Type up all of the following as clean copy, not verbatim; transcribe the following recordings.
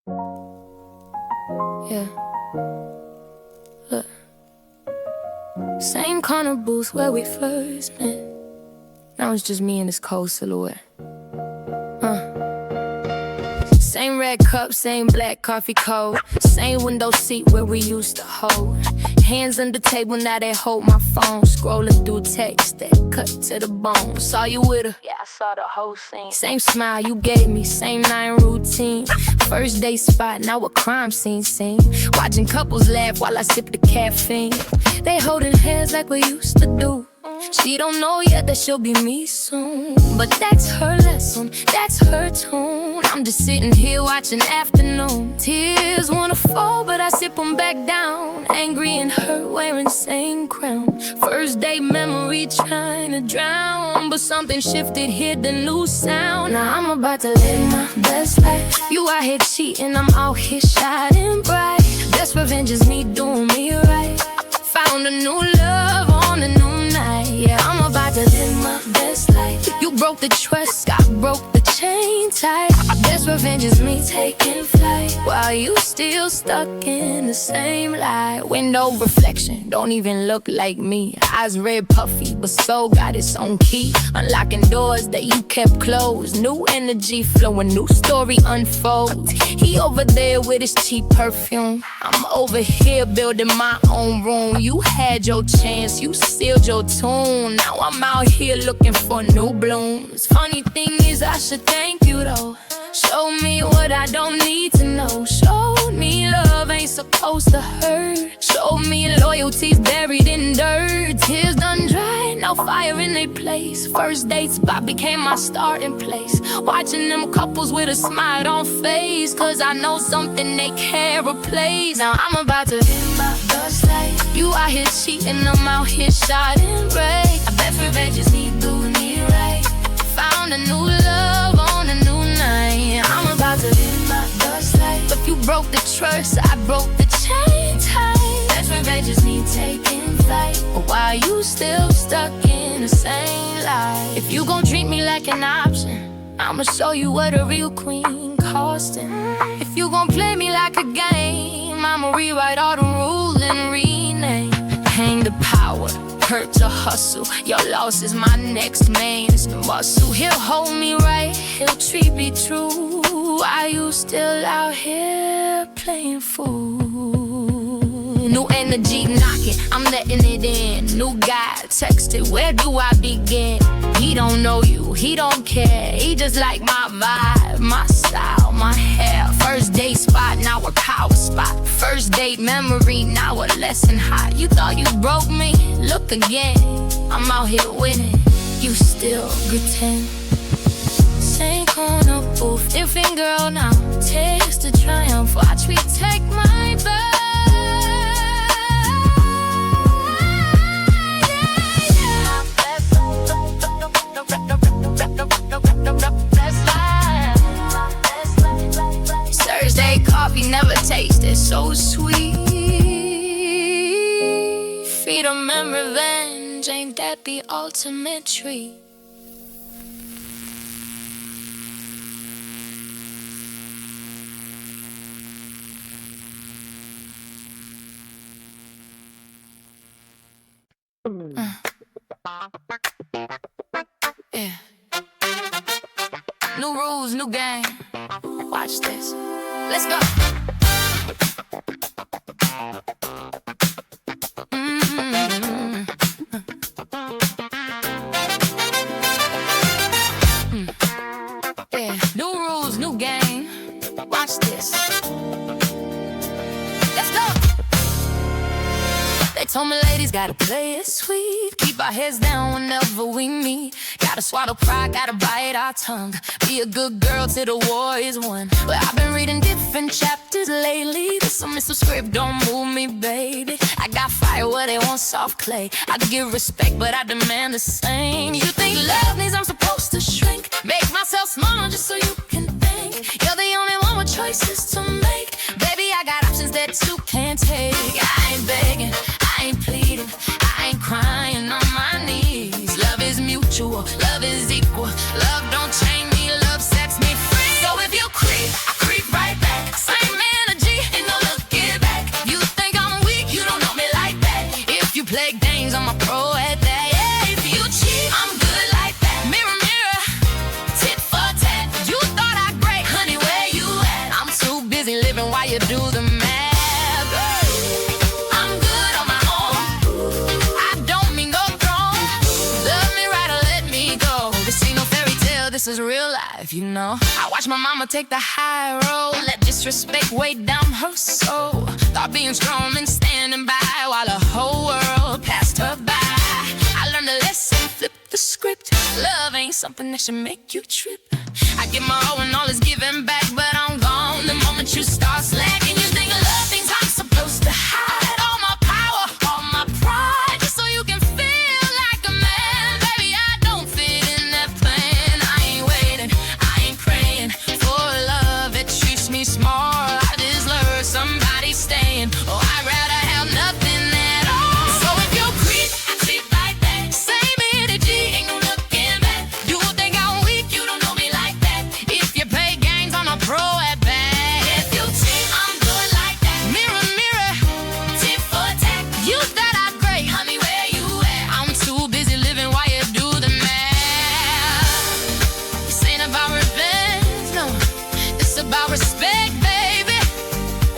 Yeah. Look. Same kind of booth where we first met. Now it's just me and this cold silhouette. Same red cup, same black coffee cold. Same window seat where we used to hold. Hands on the table, now they hold my phone. Scrolling through text that cut to the bone. Saw you with her, yeah, I saw the whole scene. Same smile you gave me, same 9 routine. First day spot, now a crime scene. Watching couples laugh while I sip the caffeine. They holding hands like we used to do. She don't know yet that she'll be me soon. But that's her lesson, that's her tune. I'm just sitting here watching afternoon. Tears wanna fall, but I sip them back down. Angry and hurt, wearing same crown. First day memory trying to drown. But something shifted, hit the new sound. Now I'm about to live my best life. You out here cheating, I'm out here shining bright. Best revenge is me doing me right. Found a new love on a new night. Yeah, I'm about to live my best life. You broke the trust, I broke the chain tight. Best revenge is me taking flight while you still stuck in the same lie. Window reflection, don't even look like me. Eyes red puffy, but soul got its own key. Unlocking doors that you kept closed. New energy flowing, new story unfolds. He over there with his cheap perfume. I'm over here building my own room. You had your chance, you sealed your tune. Now I'm out here looking for new blooms. Funny thing is I should thank you though. Show me what I don't need to know. Show me love ain't supposed to hurt. Show me loyalty's buried in dirt. Tears done dry, now fire in their place. First date spot became my starting place. Watching them couples with a smile on face. Cause I know something they can't replace. Now I'm about to live my best life. You out here cheating, I'm out here shining bright. I bet revenge is me doing me right. Found a new love on a new night. I'm about to live my best life. If you broke the trust, I broke the chain tight. Best revenge is me taking flight. But why you still stuck in the same life? If you gon' treat me like an option, I'ma show you what a real queen costing. If you gon' play me like a game, I'ma rewrite all the rules and rename. Hang the power, hurt to hustle. Your loss is my next man, it's the muscle. He'll hold me right, he'll treat me true. Why you still out here playing fool? New energy knocking, I'm letting it in. New guy texted, where do I begin? He don't know you, he don't care. He just like my vibe, my style, my hair. First date spot, now a power spot. First date memory, now a lesson hot. You thought you broke me? Look again. I'm out here winning, you still pretend. Same corner booth, different girl now. Taste the triumph, watch me take my best. Thursday coffee never tasted so sweet. Freedom and revenge, ain't that the ultimate treat? Yeah. New rules, new game. Watch this. Let's go. Yeah. New rules, new game. Watch this. Let's go. They told me ladies gotta play it sweet. Keep our heads down whenever we meet. Gotta swallow pride, gotta bite our tongue. Be a good girl till the war is won. But I've been reading different chapters lately. This some script, don't move me, baby. I got fire where they want soft clay. I give respect, but I demand the same. You think love needs I'm supposed to shrink? Make myself smaller just so you can think. You're the only one with choices to make. Baby, I got options that you can't take. I ain't begging, I ain't pleading, I ain't crying on my knees. Love is mutual, love is equal. Love don't chain me, love sets me free. So if you creep, I creep right back. you do the math. I'm good on my own. I don't mean go wrong. Love me right or let me go. This ain't no fairy tale, this is real life, you know. I watched my mama take the high road, let disrespect weigh down her soul. Thought being strong and standing by while the whole world passed her by. I learned a lesson, flip the script. Love ain't something that should make you trip. I give my all and all is given back, but I'm gone the moment you start slacking. You think love things I'm supposed to hide all my power, all my pride, just so you can feel like a man. Baby, I don't fit in that plan. I ain't waiting, I ain't praying for love that treats me small. I deserve somebody staying. Oh, I'd rather have nothing at all. So if you creep, I treat like that. Same energy, ain't no looking back. You think I'm weak, you don't know me like that. If you play games, I'm a pro at bat. If you cheat, I'm good like that. Mirror, mirror, tit for tat. You that I great, honey, where you at? I'm too busy living while you do the math. This ain't about revenge, no. It's about respect, baby.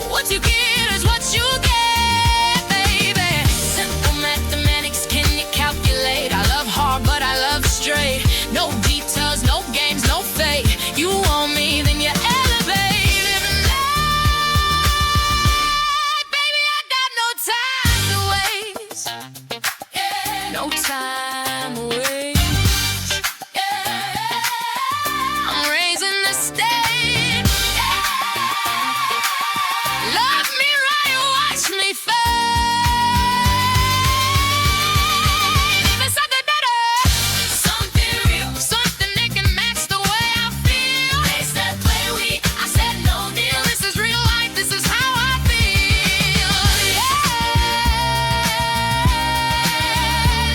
What you get is what you get, baby. Simple mathematics, can you calculate? I love hard, but I love straight. No details, no games, no fate. You want me, then you elevate. Living life, baby, I got no time to waste. No time to waste. I'm raising the state. Love me right, watch me fade. Even something better, something real, something that can match the way I feel. They said play weak, I said no deal. This is real life, this is how I feel. Yeah,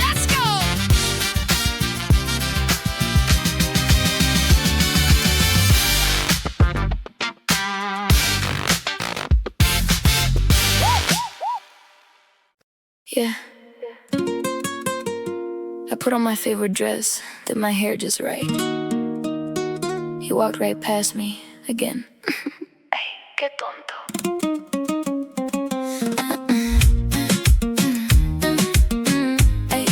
let's go. Yeah. I put on my favorite dress, did my hair just right. He walked right past me again. Ay, qué tonto. Ay,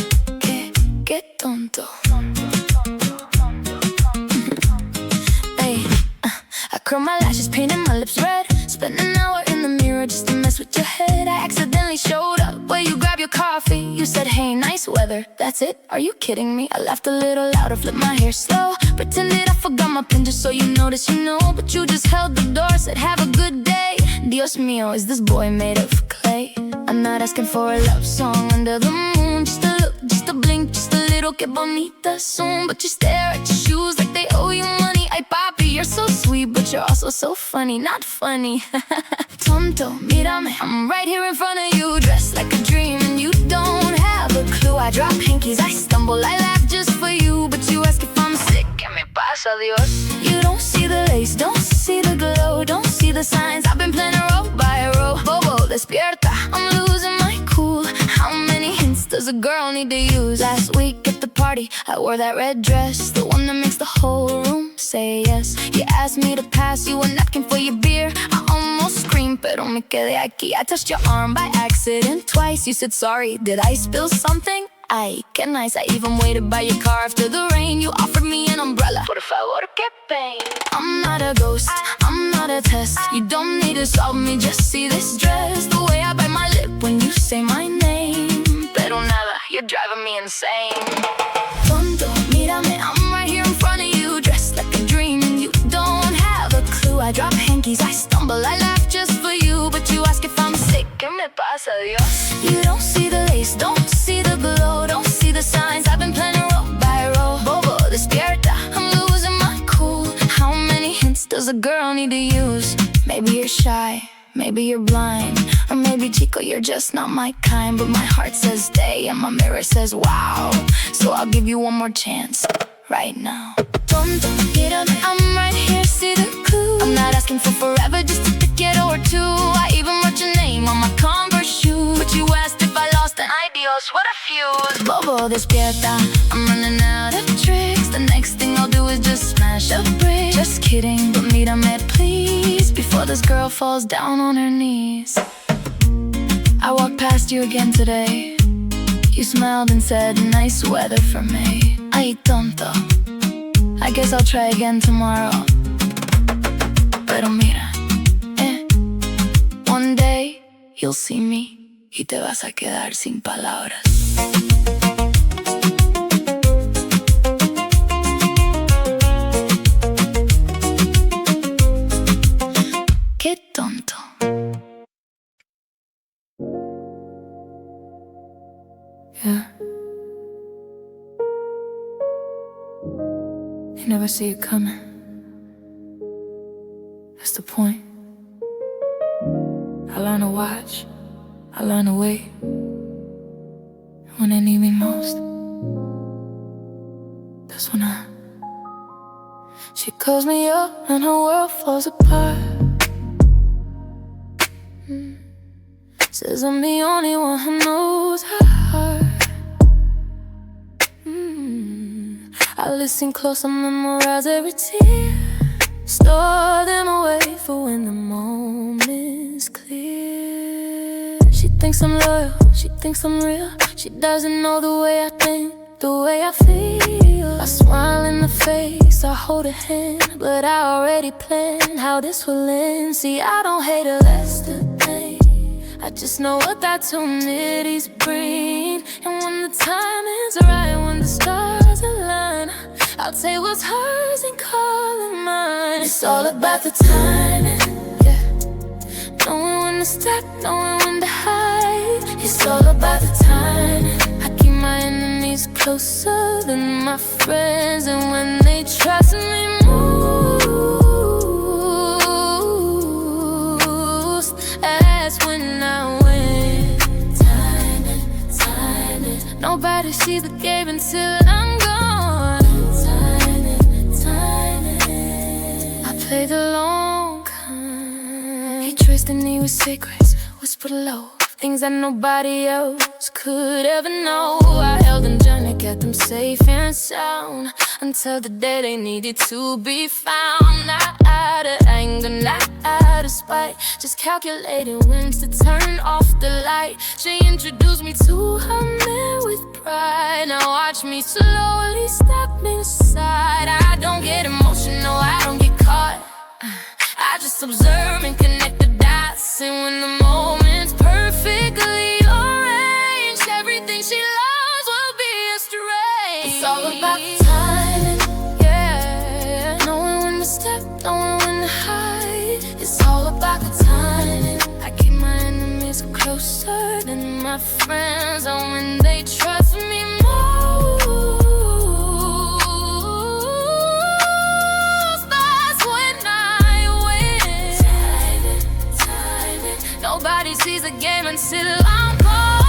qué tonto. Ay, I curl my lashes, painted my lips red. Spent an hour in the mirror just to mess with your head. I accidentally showed up where you grab your coffee. You said, hey, nice weather. That's it? Are you kidding me? I laughed a little louder, flipped my hair slow. Pretended I forgot my pin just so you notice, you know. But you just held the door, said, have a good day. Dios mío, is this boy made of clay? I'm not asking for a love song under the moon. Just a look, just a blink, just a little que bonita soon. But you stare at your shoes like they owe you money. Ay, papi, you're so sweet, but you're also so funny. Not funny. Tonto, mírame, I'm right here in front of you, dressed like a dream, and you don't have a clue. I drop hankies, I stumble, I laugh just for you. But you ask if I'm sick, ¿qué me pasa, Dios? You don't see the lace, don't see the glow, don't see the signs. I've been planning row by row. Bobo, despierta, I'm losing my cool. How many hints does a girl need to use? Last week at the party, I wore that red dress, the one that makes the whole room say yes. You asked me to pass you a napkin for your beer. I almost screamed, pero me quedé aquí. I touched your arm by accident twice. You said sorry, did I spill something? Ay, qué nice, I even waited by your car after the rain. You offered me an umbrella, por favor, qué pain. I'm not a ghost, I'm not a test. You don't need to solve me, just see this dress. The way I bite my lip when you say my name. Pero nada, you're driving me insane. Tonto, mírame, I'm right here in front of you, dressed like a dream, and you don't have a clue. I drop hankies, I stumble, I laugh just for you. But you ask if I'm sick, ¿qué me pasa, Dios? You don't see the lace, don't see the glow, don't see the signs. I've been planning row by row. Bobo, despierta, I'm losing my cool. How many hints does a girl need to use? Maybe you're shy, maybe you're blind, or maybe chico, you're just not my kind. But my heart says stay and my mirror says wow. So I'll give you one more chance right now. Tonto, mírame, I'm right here, see the clue. I'm not asking for forever, just a ticket or two. I even wrote your name on my Converse shoe. But you asked if I lost an Dios, what a fuse. Bobo, despierta, I'm running out of tricks. The next thing I'll do is just smash a brick. Just kidding, but mírame please before before this girl falls down on her knees. I walked past you again today. You smiled and said, nice weather for me. Ay, tonto, I guess I'll try again tomorrow. Pero mira, one day you'll see me y te vas a quedar sin palabras. Qué tonto. Yeah. You never see it coming. That's the point. I learn to watch, I learn to wait. When they need me most, that's when she calls me up and her world falls apart. Says I'm the only one who knows her heart. I listen close, I memorize every tear. Store them away for when the moment's clear. She thinks I'm loyal, she thinks I'm real. She doesn't know the way I think, the way I feel. I smile in the face, I hold her hand, but I already planned how this will end. See, I don't hate her, that's the thing. I just know what opportunities bring. And when the timing's right, when the stars align, I'll take what's hers and call it mine. It's all about the timing, yeah. Knowing when to stop, knowing when to hide. It's all about the timing. I keep my enemies closer than my friends. And when they trust me most, that's when I win. Timing, timing. Nobody sees the game until I'm gone. Timing, timing. I play the long kind. He traced me with secrets, whispered low, things that nobody else could ever know. I held them journey, kept them safe and sound, until the day they needed to be found. Not out of anger, not out of spite, just calculating when to turn off the light. She introduced me to her man with pride. Now watch me slowly step inside. I don't get emotional, I don't get caught. I just observe and connect the dots. And when the moment's perfectly arranged, everything she loves will be a strange. It's all about the timing, yeah. Knowing when to step, knowing when to hide. It's all about the timing. I keep my enemies closer than my friends. And when they trust me most, that's when I win. Timing, timing. Nobody sees the game until I'm gone.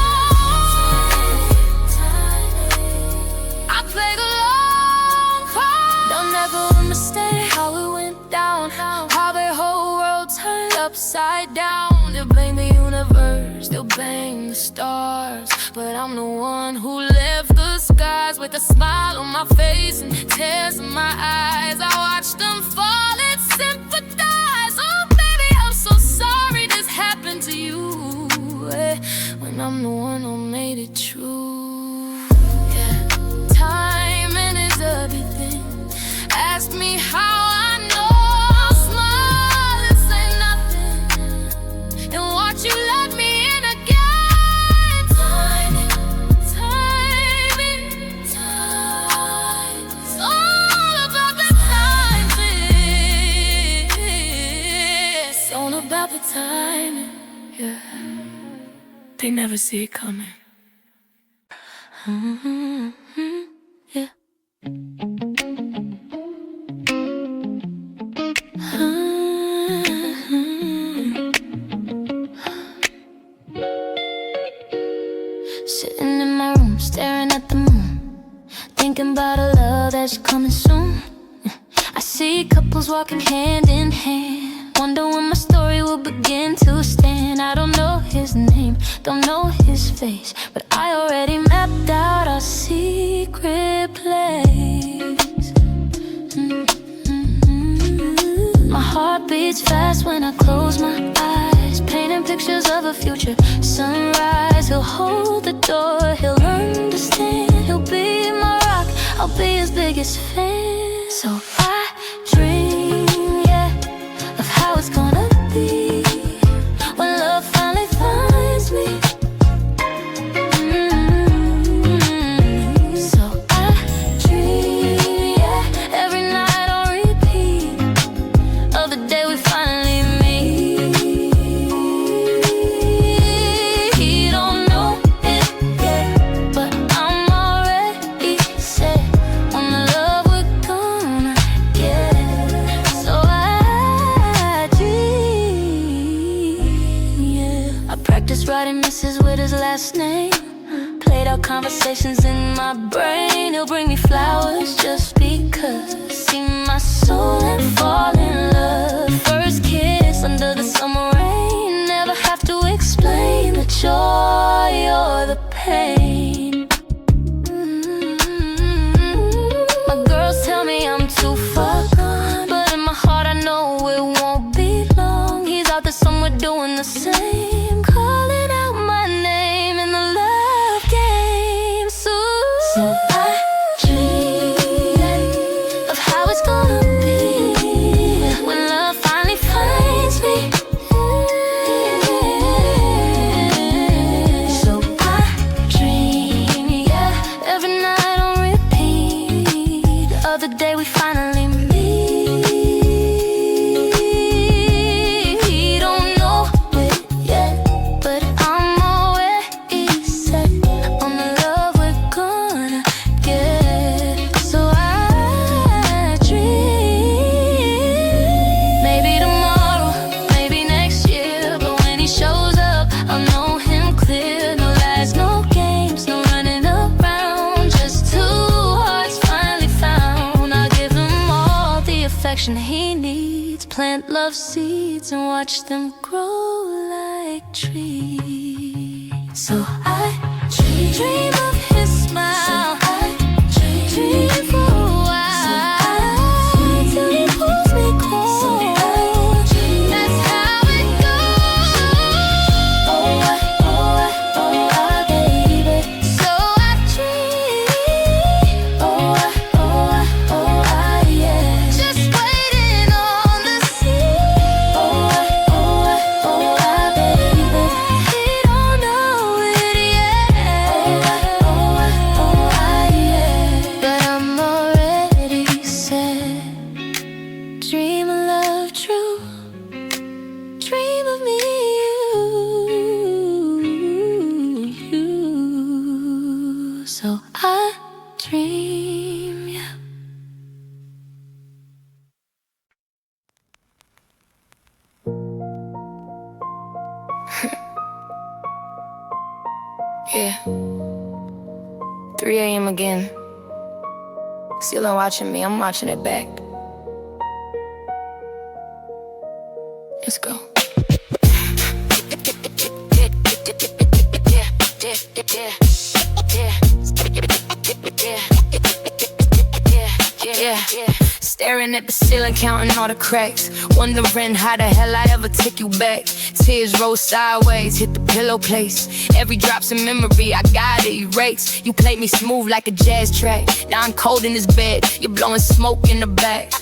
I play the long part. They'll never understand how it went down, how their whole world turned upside down. They'll blame the universe, they'll blame the stars, but I'm the one who left the skies with a smile on my face and tears in my eyes. I watch them fall and sympathize. Oh baby, I'm so sorry this happened to you, when I'm the one who made it true. Yeah, timing is everything. Ask me how I know. I'll smile and say nothing and watch you let me in again. Timing, timing, time. It's all about the timing. It's all about the timing, yeah. They never see it coming. Yeah. Sitting in my room, staring at the moon, thinking about a love that's coming soon. I see couples walking hand in hand, wonder when my story will begin to stand. I don't know his name, don't know his face, but I already mapped out our secret place. My heart beats beats fast when I close my eyes, painting pictures of a future sunrise. He'll hold the door, he'll understand. He'll be my rock, I'll be his biggest fan. So I dream, yeah, of how it's gonna be when love finally finds me. So I dream, yeah, every night on repeat of the day we finally meet. He don't know it yet, but I'm already set on the love we're gonna get. So I dream, yeah. I practice writing Mrs. with his last name, played out conversations in my brain. He'll bring me flowers just because. See my soul and fall in love. First kiss under the summer rain. Never have to explain the joy or the pain. My girls tell me I'm too far gone, but in my heart I know it won't be long. He's out there somewhere doing the same, calling out my name in the love game. So I dream of how it's gonna be when love finally finds me. So I dream, yeah, every night on repeat of the day we finally meet. He don't know it yet, but I'm already set on the love we're gonna get. So I dream, maybe tomorrow, maybe next year, but when he shows up, I'll know him clear. No lies, no games, no running around, just two hearts finally found. I'll give him all the affection he needs, plant love seeds and watch them grow like trees. So I dream of his smile, dream for a while, till he pulls me close. That's how it goes. Oh, baby. So I dream. Oh, yeah. Just waiting on the scene. Oh, baby. He don't know it yet. Yeah. But I'm already set. Dream of love true. Dream of me, you. So I dream, yeah. Yeah. 3 a.m. again. Still ain't watching me, I'm watching it back. Let's go. Yeah. Staring at the ceiling, counting all the cracks, wondering how the hell I ever took you back. Tears roll sideways, hit the pillow place. Every drop's a memory, I gotta erase. You played me smooth like a jazz track. Now I'm cold in this bed, you're blowing smoke in the back.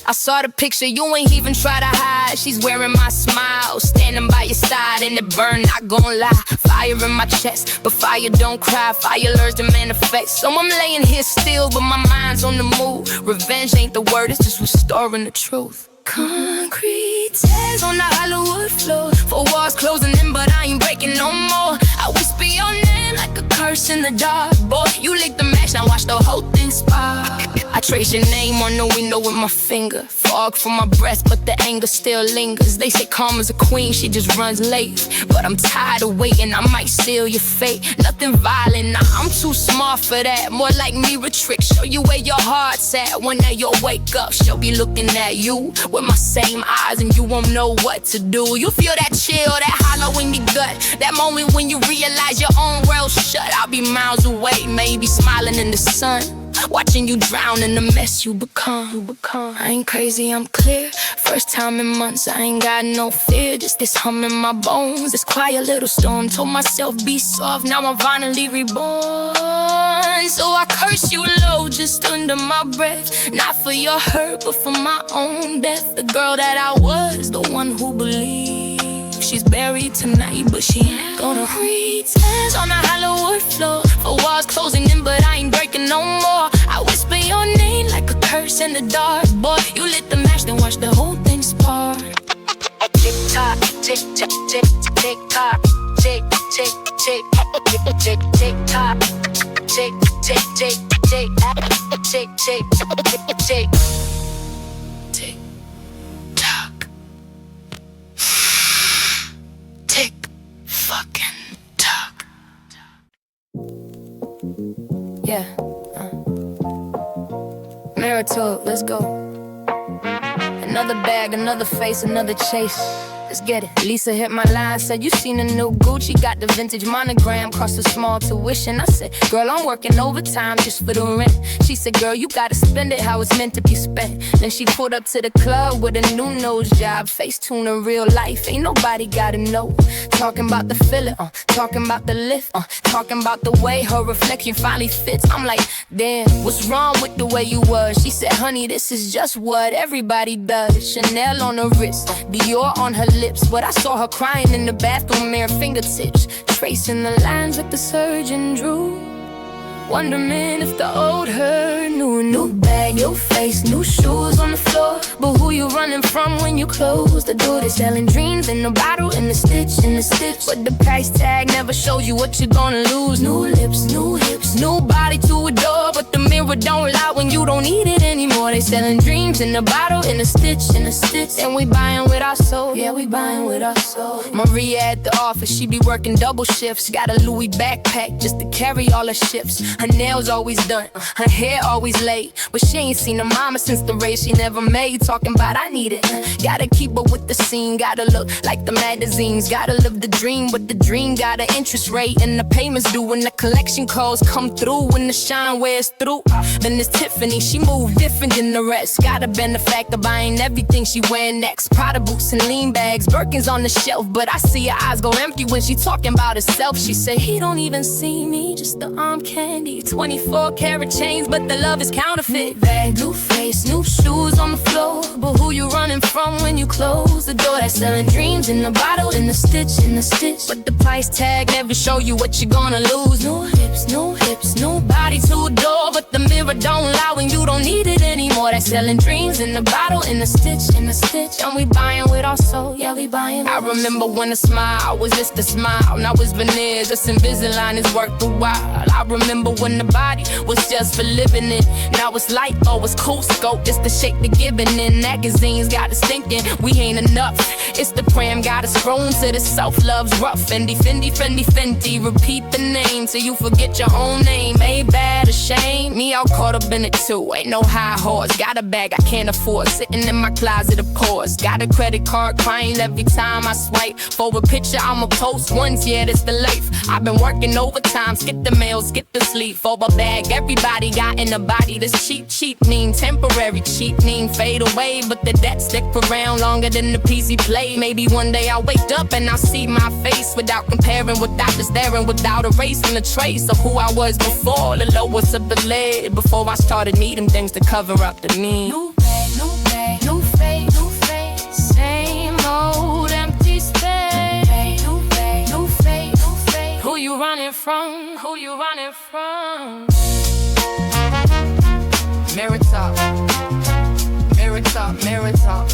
I saw the picture, you ain't even try to hide. She's wearing my smile, standing by your side, and it burn, not gon' lie. Fire in my chest, but fire don't cry. Fire learns to manifest. So I'm laying here still, but my mind's on the move. Revenge ain't the word, it's just restoring the truth. Concrete tears on the Hollywood floor. 4 walls closing in, but I ain't breaking no more. I whisper your name like a curse in the dark. Boy, you lit the match, now watch the whole thing spark. I trace your name on the window with my finger. Fog from my breath, but the anger still lingers. They say karma's a queen, she just runs late. But I'm tired of waiting, I might seal your fate. Nothing violent, nah, I'm too smart for that. More like mirror trick, show you where your heart's at. One day you'll wake up, she'll be looking at you with my same eyes, and you won't know what to do. You feel that chill, that hollow in your gut, that moment when you realize your own world's shut. I'll be miles away, maybe smiling in the sun, watching you drown in the mess you become. I ain't crazy, I'm clear. First time in months, I ain't got no fear. Just this hum in my bones, this quiet little storm. Told myself be soft, now I'm finally reborn. So I curse you low, just under my breath. Not for your hurt, but for my own death. The girl that I was, the one who believed she's buried tonight, but she ain't gonna read tears on the Hollywood floor. For walls closing in, but I ain't breaking no more. I whisper your name like a curse in the dark. Boy, you lit the match, then watch the whole thing spark. Tick tock, tick tock, tick tick tock, tick tick tick tick tick tock, tick tick tick tick tick tick tick tick tock, tick fucking tock. Yeah. Mirror talk, let's go. Another bag, another face, another chase. Let's get it. Lisa hit my line, said you seen the new Gucci, got the vintage monogram, cost a small tuition. I said, girl, I'm working overtime just for the rent. She said, girl, you gotta spend it how it's meant to be spent. Then she pulled up to the club with a new nose job, Facetune in real life, ain't nobody gotta know. Talking about the filler, talking about the lift, talking about the way her reflection finally fits. I'm like, damn, what's wrong with the way you was? She said, honey, this is just what everybody does. Chanel on her wrist, Dior on her lips, but I saw her crying in the bathroom mirror, fingertips tracing the lines like the surgeon drew. Wondering if the old her knew. New bag, new face, new shoes on the floor. But who you running from when you close the door? They selling dreams in the bottle, in the stitch, in the stitch. But the price tag never shows you what you're gonna lose. New lips, new hips, new body to adore. But the mirror don't lie when you don't need it anymore. They selling dreams in the bottle, in the stitch, in the stitch. And we buying with our soul, yeah, we buying with our soul. Maria at the office, she be working double shifts. Got a Louis backpack just to carry all her shifts. Her nails always done, her hair always laid. But she ain't seen her mama since the race she never made. Talking about I need it, gotta keep up with the scene. Gotta look like the magazines, gotta live the dream. But the dream got an interest rate, and the payments due when the collection calls come through. When the shine wears through, then it's Tiffany, she move different than the rest. Gotta bend the fact of buying everything she wearing next. Prada boots and lean bags, Birkins on the shelf. But I see her eyes go empty when she talking about herself. She said he don't even see me, just the arm candy. 24 karat chains, but the love is counterfeit. Bag, new face, new shoes on the floor. But who you running from when you close the door? That's selling dreams in the bottle, in the stitch, in the stitch. But the price tag never show you what you're gonna lose. New hips, new body to adore. But the mirror don't lie when you don't need it anymore. That's selling dreams in the bottle, in the stitch, in the stitch. And we buying with our soul, yeah, we buying. I remember when a smile was just a smile. Now it's veneers, this Invisalign has worked a while. I remember when the body was just for living it. Now it's light, oh, it's cool scope, just the shape they're giving in. Magazines got us thinking we ain't enough. It's the pram got us grown to the self-love's rough. Fendi, Fendi, Fendi, Fendi. Repeat the name till you forget your own name. Ain't bad or shame, me all caught up in it too. Ain't no high horse, got a bag I can't afford, sitting in my closet of course. Got a credit card crying every time I swipe. For a picture I'ma post once, yeah, that's the life. I've been working overtime, skip the mail, skip the sleep. For a bag, everybody got in a body that's cheap. Cheap mean temporary, cheap mean fade away. But the debt stick around longer than the PC play. Maybe one day I'll wake up and I'll see my face without comparing, without the staring, without erasing the trace of who I was before. The lowest of the lead, before I started needing things to cover up the need. New bag, new bag, new face, new face. Same old empty space. New bag, new face, new face. Who you running from? Who you running from? Mirror talk, mirror talk, mirror talk.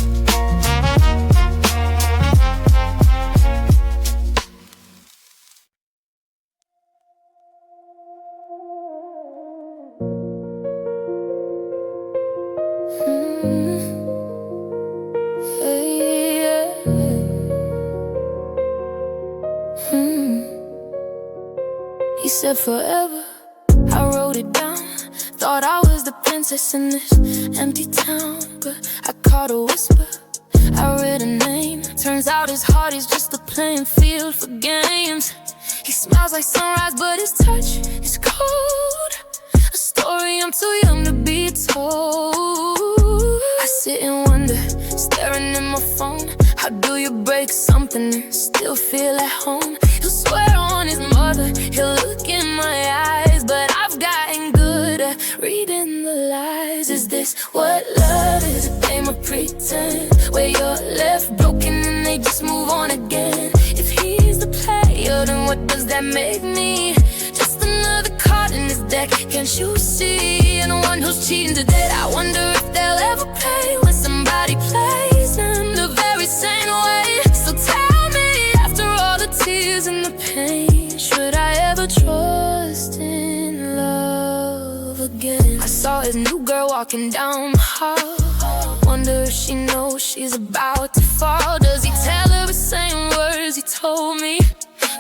He said forever, I wrote it down. Thought I was the princess in this empty town, but I caught a whisper, I read a name. Turns out his heart is just a playing field for games. He smiles like sunrise, but his touch is cold. A story I'm too young to be told. I sit and wonder, staring at my phone. How do you break something and still feel at home? He'll swear on his mother, he'll look in my eyes, but I've gotten good at reading the lies. Is this what love is? A game of pretend, where you're left broken and they just move on again. If he's the player, then what does that make me? Just another card in his deck, can't you see? And the one who's cheating to death. I wonder if they'll ever pay when somebody plays them the very same way. So tell me, after all the tears and the pain, should I ever trust in love again? I saw his new girl walking down the hall. Wonder if she knows she's about to fall. Does he tell her the same words he told me?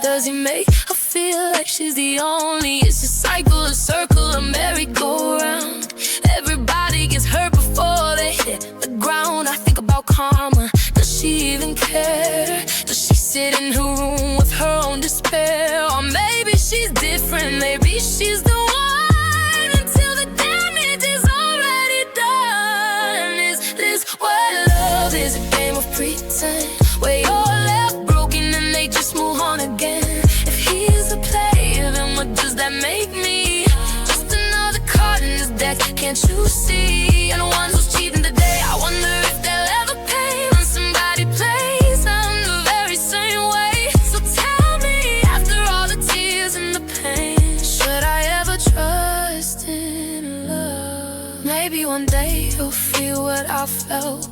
Does he make her feel like she's the only? It's a cycle, a circle, a merry-go-round. Everybody gets hurt before they hit the ground. I think about karma. Does she even care? Does she sit in her room with her own despair? Or maybe she's different, maybe she's the one, until the damage is already done. Is this what love is? A game of pretend, where you're left broken and they just move on again. If he's a player, then what does that make me? Just another card in his deck, can't you see? And the ones who's cheating today, I wonder if they'll ever pay when somebody plays them the very same way. So tell me, after all the tears and the pain, should I ever trust in love? Maybe one day you'll feel what I felt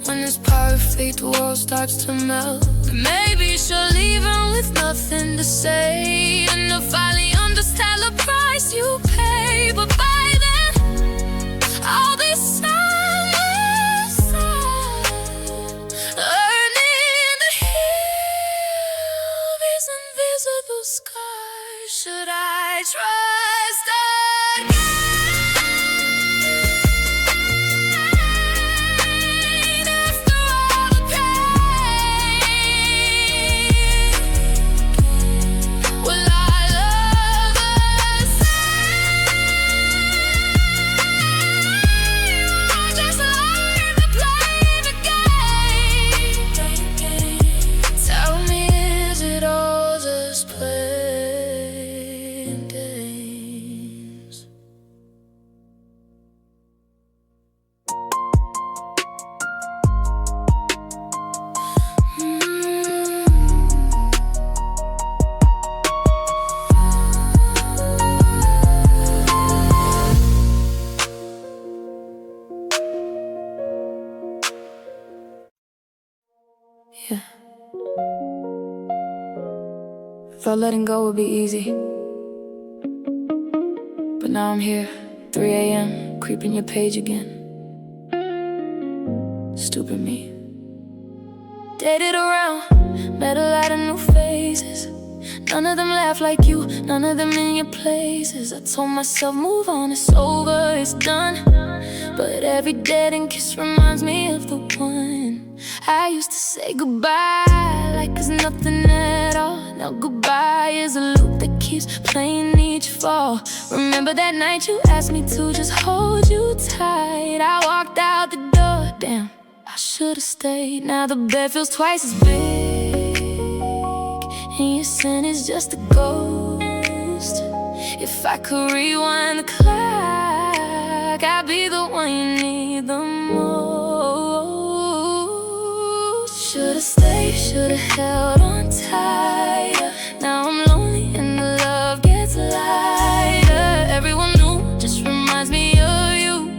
when this perfect world starts to melt. Maybe she'll leave him with nothing to say, and they'll finally understand the price you pay. But by then, I'll be silent, learning to heal these invisible scars. Should I trust again? Yeah. Thought letting go would be easy, but now I'm here, 3 a.m., creeping your page again. Stupid me. Dated around, met a lot of new faces. None of them laugh like you, none of them in your places. I told myself, move on, it's over, it's done. But every dead end kiss reminds me of the one I used to say goodbye like it's nothing at all. Now goodbye is a loop that keeps playing each fall. Remember that night you asked me to just hold you tight. I walked out the door, damn, I should've stayed. Now the bed feels twice as big, and your sin is just a ghost. If I could rewind the clock, I'd be the one you need the most. Should've stayed, should've held on tighter. Now I'm lonely and the love gets lighter. Everyone new just reminds me of you,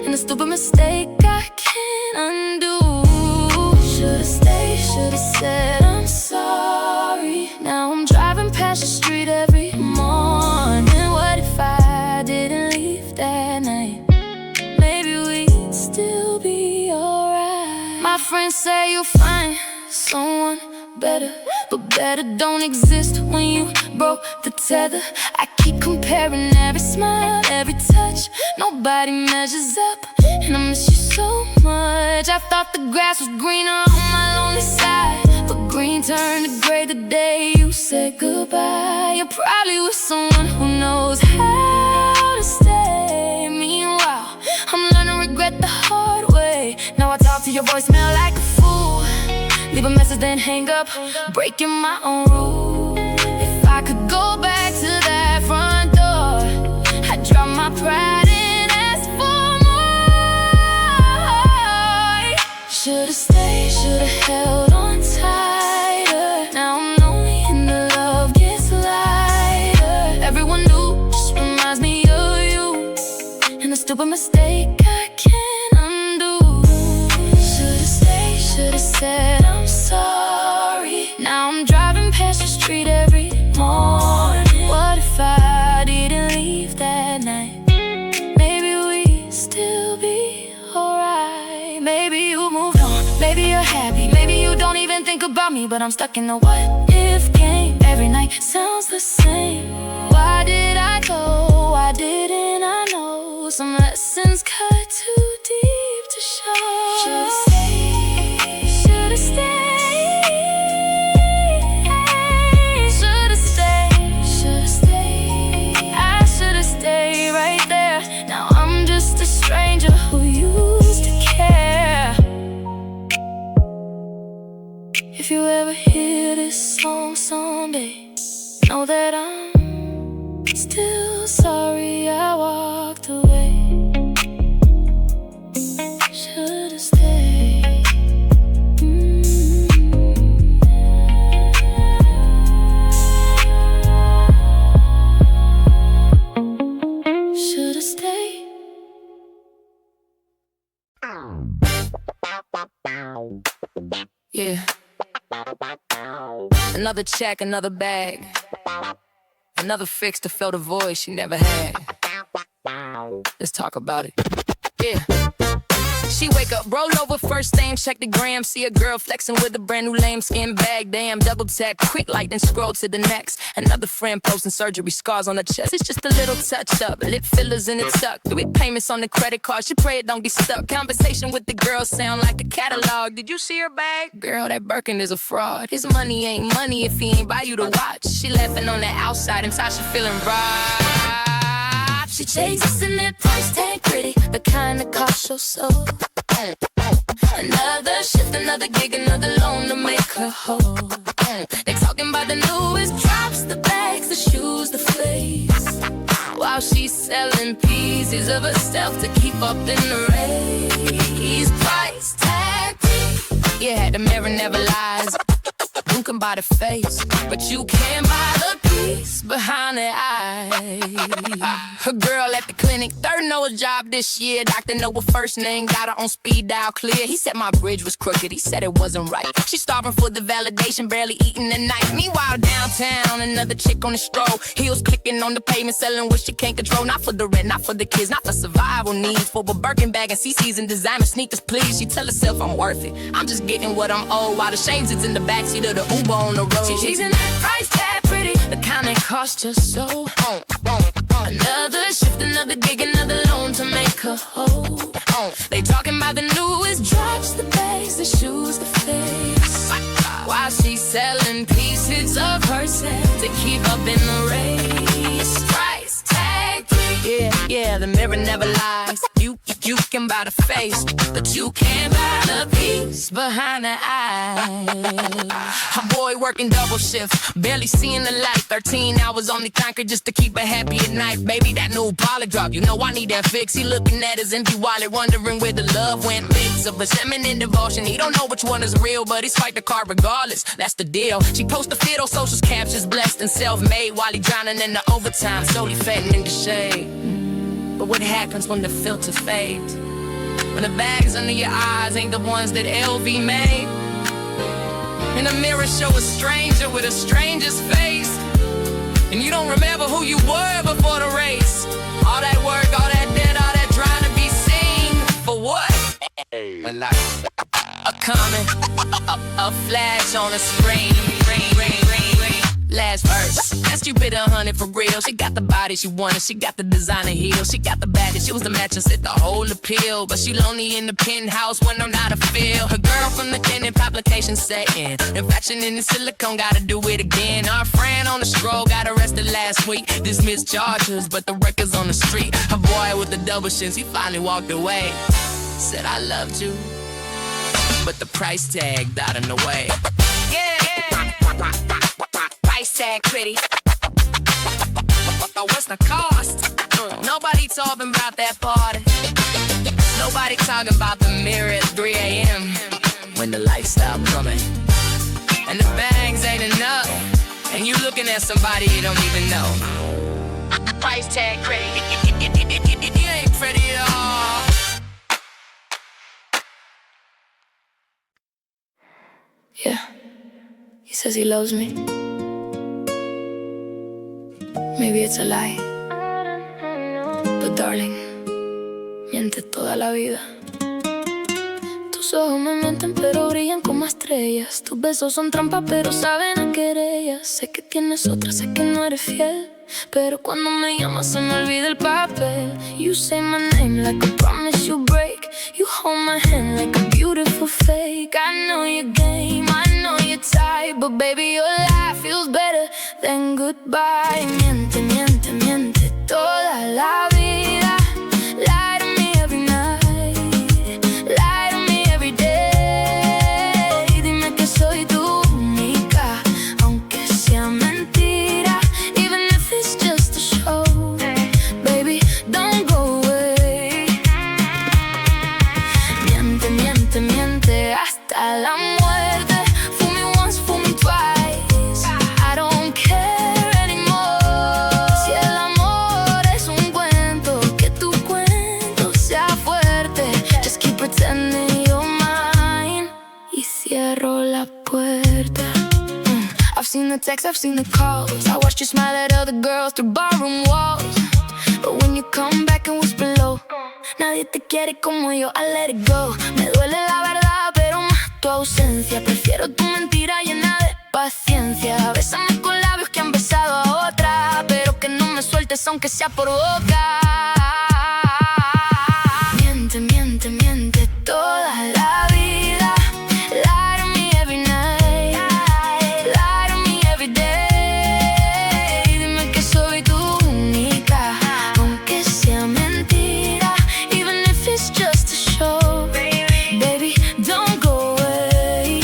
and a stupid mistake I can't undo. Should've stayed, should've said I'm sorry. Now I'm driving past the street every morning. What if I didn't leave that night? Maybe we'd still be alright. My friends say you'll find someone better, but better don't exist when you broke the tether. I keep comparing every smile, every touch. Nobody measures up, and I miss you so much. I thought the grass was greener on my lonely side, but green turned to gray the day you said goodbye. You're probably with someone who knows how to stay. your voicemail like a fool. Leave a message then hang up, breaking my own rule. If I could go back to that front door, I'd drop my pride and ask for more. Should've stayed, should've held on tighter. Now I'm lonely and the love gets lighter. Everyone new just reminds me of you, and a stupid mistake I can't undo. Should've stayed, should've said I'm sorry. Now I'm driving past your street every morning. What if I didn't leave that night? Maybe we'd still be alright. Maybe you moved on, maybe you're happy. Maybe you don't even think about me, but I'm stuck in the what if game. Every night sounds the same. Why did I go? Why didn't I know? Some lessons cut too deep to show. Should've stayed, should've stayed. Should've stayed, should've stayed. I should've stayed right there. Now I'm just a stranger who used to care. If you ever hear this song someday, know that I'm still sorry I walked away. Should've stayed. Should've stayed. Yeah. Another check, another bag. Another fix to fill the void she never had. Let's talk about it. Yeah. She wake up, roll over first thing, check the gram. See a girl flexing with a brand new lambskin bag. Damn, double tap, quick light, then scroll to the next. Another friend posting surgery scars on her chest. It's just a little touch up, lip fillers in it tucked. 3 payments on the credit card, she pray it don't get stuck. Conversation with the girl sound like a catalog. Did you see her bag? Girl, that Birkin is a fraud. His money ain't money if he ain't buy you the watch. She laughing on the outside, inside she feeling right. She chases in that price tag pretty, the kind that costs your soul. Another shift, another gig, another loan to make her whole. They talking about the newest drops, the bags, the shoes, the face, while she's selling pieces of herself to keep up in the race. Price tag pretty, yeah, the mirror never lies. You can buy the face, but you can't buy the peace behind the eyes. Her girl at the clinic, third nose job this year. Doctor know her first name, got her on speed dial clear. He said my bridge was crooked, he said it wasn't right. She starving for the validation, barely eating at night. Meanwhile downtown, another chick on the stroll, heels clicking on the pavement, selling what she can't control. Not for the rent, not for the kids, not for survival needs. For a Birkin bag and CC's and designer sneakers, please. She tell herself I'm worth it, I'm just getting what I'm owed. While the shades is in the backseat of the Uber on the road. She's chasing that price tag pretty, the kind that cost your soul. Another shift, another gig, another loan to make her whole. They talking about the newest drops, the bags, the shoes, the face, while she's selling pieces of herself to keep up in the race. Price tag pretty, yeah, the mirror never lies. You can buy the face, but you can't buy the peace behind the eyes. Her boy working double shift, barely seeing the light. 13 hours on the conquer just to keep her happy at night. Baby, that new pilot drop, you know I need that fix. He looking at his empty wallet, wondering where the love went. Mix of resentment and devotion, he don't know which one is real, but he's fight the car regardless, that's the deal. She posts the fit on socials, captions blessed and self-made, while he drowning in the overtime, slowly fading in the shade. But what happens when the filter fades? When the bags under your eyes ain't the ones that LV made? In the mirror show a stranger with a stranger's face, and you don't remember who you were before the race. All that work, all that debt, all that trying to be seen. For what? A comment, a flash on a screen. Last verse, that stupid 100 for real. She got the body she wanted, she got the designer heels, she got the baddest, she was the match and set the whole appeal. But she lonely in the penthouse when I'm not a feel. Her girl from the tenant publication setting, infection in the silicone, gotta do it again. Our friend on the stroll got arrested last week, dismissed charges, but the record's on the street. Her boy with the double shins, he finally walked away, said I loved you, but the price tag got in the way. Yeah, price tag pretty. What's the cost? Nobody talking about that party. Nobody talking about the mirror at 3 a.m. when the lights stop coming. And the bangs ain't enough. And you looking at somebody you don't even know. Price tag pretty. You ain't pretty at all. Yeah, he says he loves me. Maybe it's a lie. But darling, miente toda la vida. Tus ojos me mienten pero brillan como estrellas. Tus besos son trampa pero saben a querellas. Sé que tienes otra, sé que no eres fiel, pero cuando me llamas se me olvida el papel. You say my name like a promise you break. You hold my hand like a beautiful fake. I know your game, I know your type, but baby your lie feels better than goodbye. Miente, miente, miente toda la vida. Lie to me every night. Lie to me every day. Dime que soy tu única, aunque sea mentira. Even if it's just a show, baby, don't go away. Miente, miente, miente hasta la muerte. Fool me once, fool me twice. I don't care anymore. Si el amor es un cuento, que tu cuento sea fuerte. Just keep pretending you're mine. Y cierro la puerta. I've seen the texts, I've seen the calls. I watched you smile at other girls through barroom walls. But when you come back and whisper low, nadie te quiere como yo, I let it go. Me duele la verdad, pero más tu ausencia. Prefiero tu mentira llena de paciencia. Bésame con labios que han besado a otra, pero que no me sueltes aunque sea por boca. Miente, miente, miente toda la vida. Lie to me every night. Lie to me every day. Dime que soy tu única, aunque sea mentira. Even if it's just a show, baby, don't go away.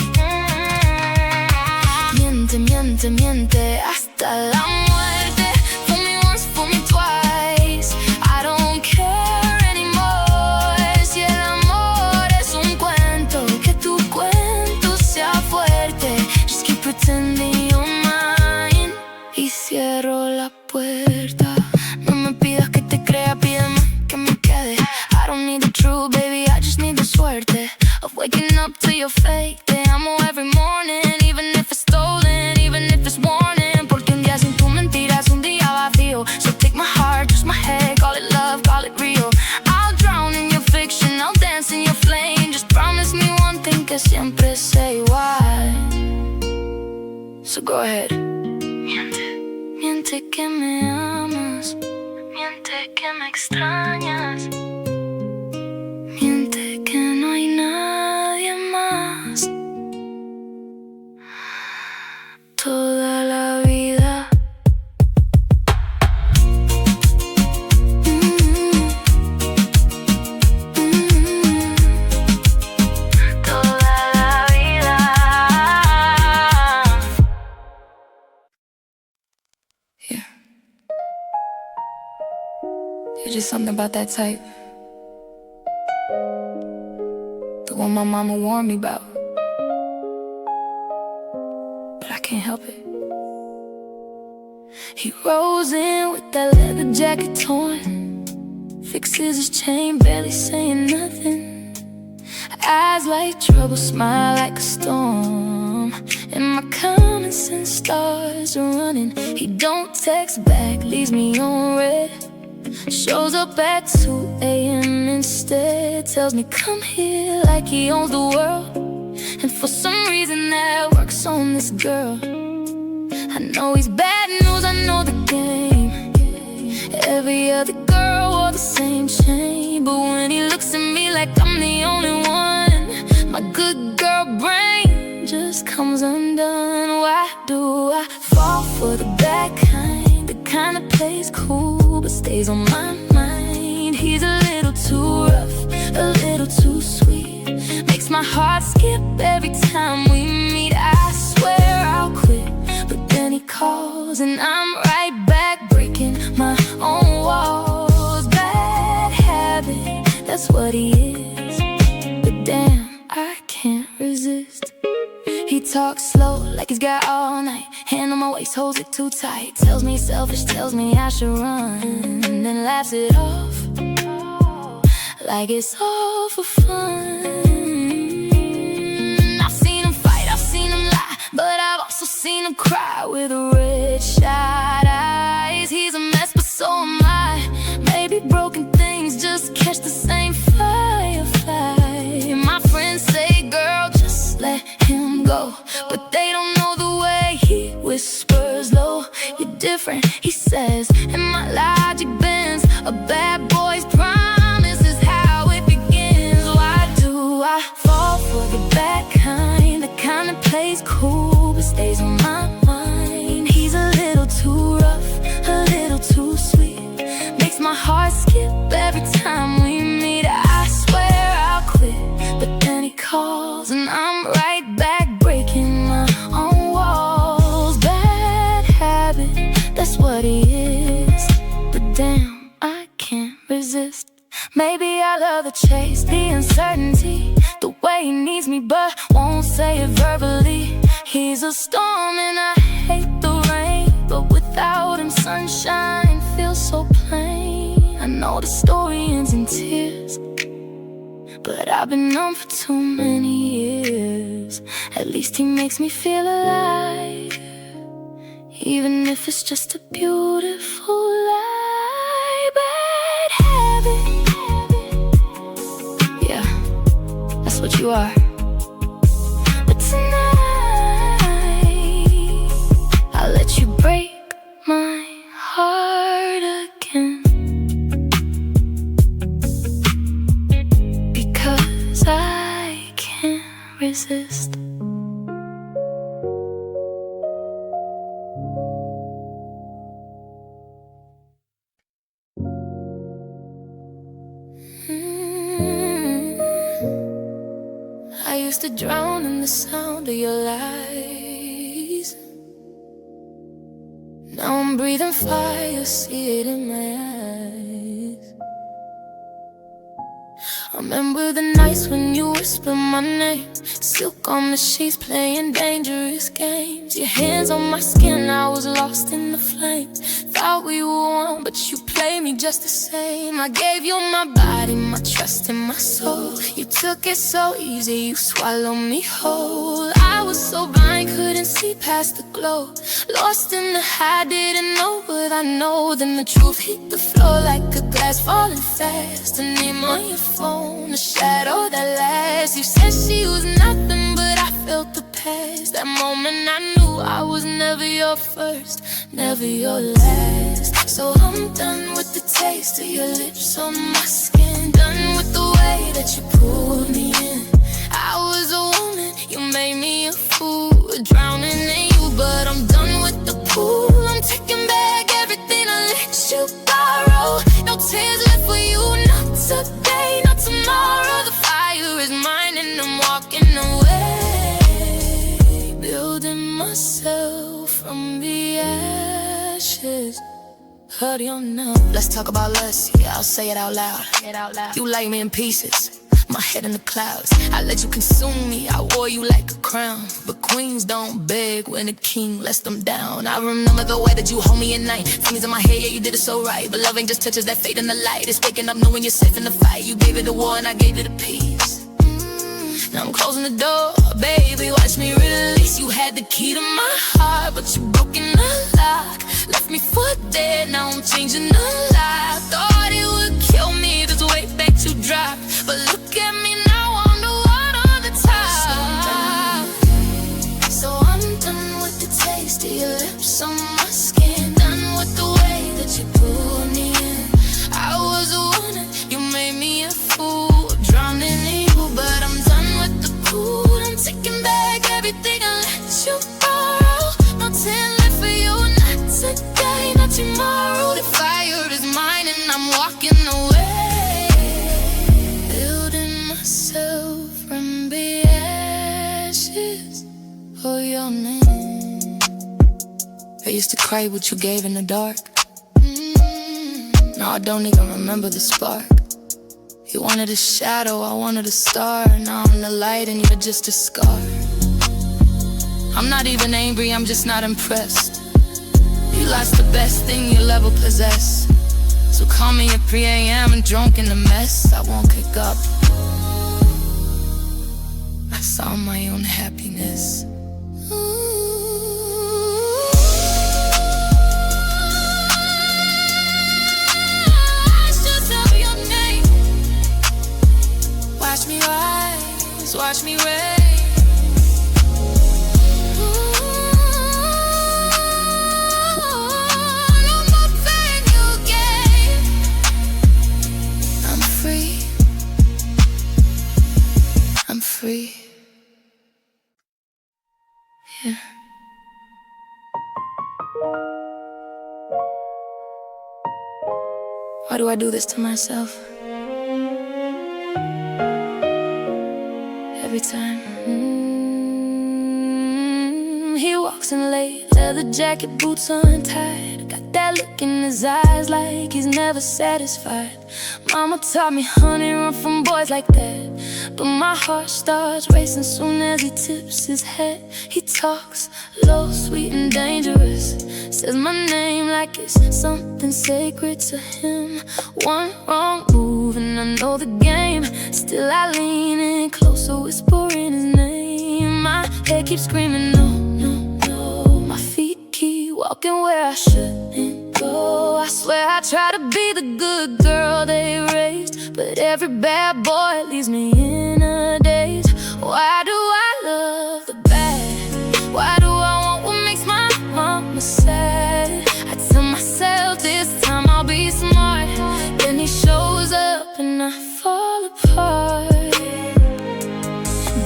Miente, miente, miente hasta la muerte. Fool me once, fool me twice. I don't care anymore. Si el amor es un cuento, que tu cuento sea fuerte. Just keep pretending you're mine. Y cierro la puerta. No me pidas que te crea, pídeme que me quede. I don't need the truth, baby, I just need the suerte of waking up to your fake. Te amo every morning, even if it's stolen, even if it's warning. Porque un día sin tu mentira es un día vacío. So take my heart, just my head, call it love, call it real. I'll drown in your fiction, I'll dance in your flame. Just promise me one thing, que siempre sea igual. So go ahead. Miente, miente que me amas. Miente que me extrañas. Miente que no hay nadie más. Toda la vida. Toda la vida. Yeah. You're just something about that type. The one my mama warned me about. But I can't help it. He rolls in with that leather jacket torn, fixes his chain, barely saying nothing. Eyes like trouble, smile like a storm, and my common sense starts running. He don't text back, leaves me on red. Shows up at 2 a.m. instead. Tells me come here like he owns the world. And for some reason that works on this girl. I know he's bad news, I know the game. Every other girl wore the same chain, but when he looks at me like I'm the only one, my good girl brain just comes undone. Why do I fall for the bad kind? The kind that plays cool but stays on my mind. He's a little too rough, a little too sweet. Makes my heart skip every time we meet. I swear I'll quit, but then he calls and I'm right back breaking my own walls. Bad habit, that's what he is, but damn, I can't resist. He talks slow like he's got all night. Hand on my waist, holds it too tight. Tells me selfish, tells me I should run, then laughs it off like it's all for fun. I've seen him fight, I've seen him lie, but I've also seen him cry with red shot eyes. He's a mess, but so am I. Maybe broken things just catch the same firefly. My friends say, girl, just let him go, but they don't know the way he whispers low. You're different, he says, and my logic bends. A bad boy's promise is how it begins. Why do I fall for the bad kind? The kind that plays cool but stays on my mind. He's a little too rough, a little too sweet. Makes my heart skip every time we meet. I swear I'll quit, but then he calls and I'm right back breaking my own walls. Bad habit, that's what he is, but damn, I can't resist. Maybe I love the chase, the uncertainty, the way he needs me but won't say it verbally. He's a storm and I hate the rain, but without him sunshine feels so plain. I know the story ends in tears, but I've been numb for too many years. At least he makes me feel alive, even if it's just a beautiful lie. Bad habit, yeah, that's what you are. But tonight I'll let you break my heart again, because I can't resist. I used to drown in the sound of your lies. Now I'm breathing fire, see it in my eyes. I remember the nights when you whispered my name, silk on the sheets, playing dangerous games. Your hands on my skin, I was lost in the flames. Thought we were one, but you played me just the same. I gave you my body, my trust and my soul. You took it so easy, you swallowed me whole. I was so blind, couldn't see past the glow. Lost in the high, didn't know what I know. Then the truth hit the floor like a glass falling fast. A name on your phone, a shadow that lasts. You said she was nothing, but I felt the past. That moment I knew I was never your first, never your last. So I'm done with the taste of your lips on my skin, done with the way that you pulled me in. I was a woman, you made me a fool, drowning in you, but I'm done with the pool. I'm taking back everything I let you borrow. No tears left for you, not today, not tomorrow. The fire is mine and I'm walking away, building myself from the ashes. Heard you know. Let's talk about lust, yeah, I'll say it out loud. You like me in pieces, my head in the clouds. I let you consume me, I wore you like a crown. But queens don't beg when a king lets them down. I remember the way that you hold me at night. Feelings in my head, yeah, you did it so right. But love ain't just touches that fade in the light. It's waking up knowing you're safe in the fight. You gave it a war and I gave it a peace. Now I'm closing the door, baby, watch me release. You had the key to my heart, but you broke in the lock. Left me for dead, now I'm changing the life. Thought it would kill me, this way back to drop. But look at me now, I'm the one on the top. So I'm done with the taste of your lips on my skin, done with the way that you pulled me in. I was a woman, you made me a fool, drowning in you, but I'm done with the pool. I'm taking back everything I let you borrow. No tin left for you, not today, not tomorrow. The fire is mine and I'm walking away, building myself from your name. I used to crave what you gave in the dark. Now I don't even remember the spark. You wanted a shadow, I wanted a star. Now I'm the light and you're just a scar. I'm not even angry, I'm just not impressed. You lost the best thing you'll ever possess. So call me at 3 a.m. and drunk in a mess. I won't pick up. I saw my own happiness. Watch me rise, watch me raise. No more pain you gave. I'm free. I'm free. Yeah. Why do I do this to myself? Every time he walks in late, leather jacket, boots untied. Got that look in his eyes like he's never satisfied. Mama taught me, honey, run from boys like that. But my heart starts racing soon as he tips his head. He talks low, sweet and dangerous. Says my name like it's something sacred to him. One wrong move and I know the game. Still I lean in closer, whispering his name. My head keeps screaming no, no, no. My feet keep walking where I shouldn't go. I swear I try to be the good girl they raised, but every bad boy leaves me in a daze. Why do I love the bad? Why do I want what makes my mama sad? I tell myself this time I'll be smart. Then he shows up and I fall apart.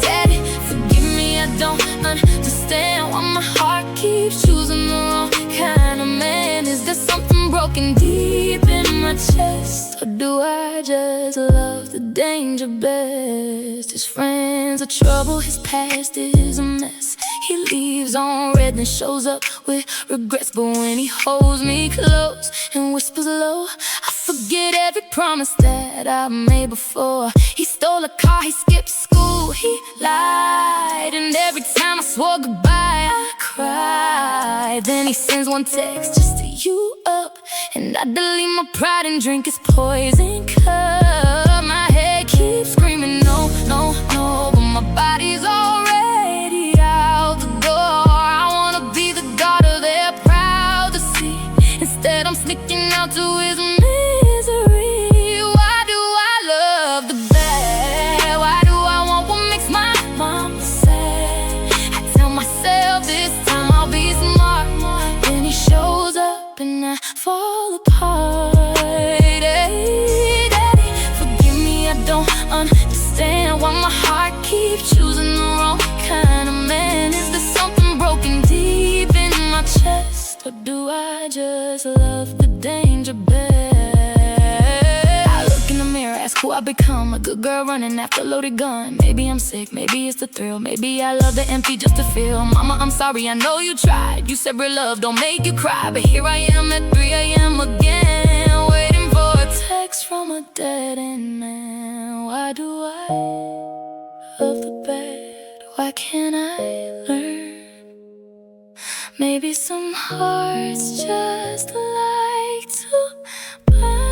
Daddy, forgive me, I don't understand why my heart keeps choosing the wrong kind of man. Is there something broken deep in my chest? Or do I just love the danger best? His friends are trouble, his past is a mess. He leaves on red and shows up with regrets. But when he holds me close and whispers low, I forget every promise that I made before. He stole a car, he skipped school, he lied. And every time I swore goodbye, I cried. Then he sends one text just to you up, and I delete my pride and drink his poison cup. My head keeps screaming no, no, no, but my body's already out the door. I wanna be the daughter they're proud to see. Instead I'm sneaking out to his misery. Why do I love the bad? Why do I want what makes my mama sad? I tell myself this time I'll be smart. Then he shows up and I fall apart. Hey, Daddy, forgive me, I don't understand why my heart keeps choosing the wrong kind of man. Is there something broken deep in my chest? Or do I just love the danger best? I look in the mirror, ask who I become. A good girl running after a loaded gun. Maybe I'm sick, maybe it's the thrill. Maybe I love the empty just to feel. Mama, I'm sorry, I know you tried. You said real love don't make you cry. But here I am at 3 a.m. again, waiting for a text from a dead-end man. Why do I love the bad? Why can't I learn? Maybe some hearts just like to burn.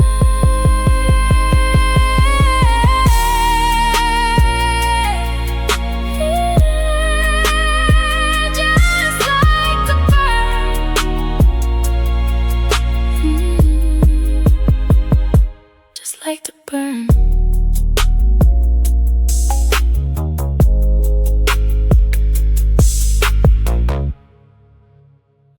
Just like to burn. Just like to burn.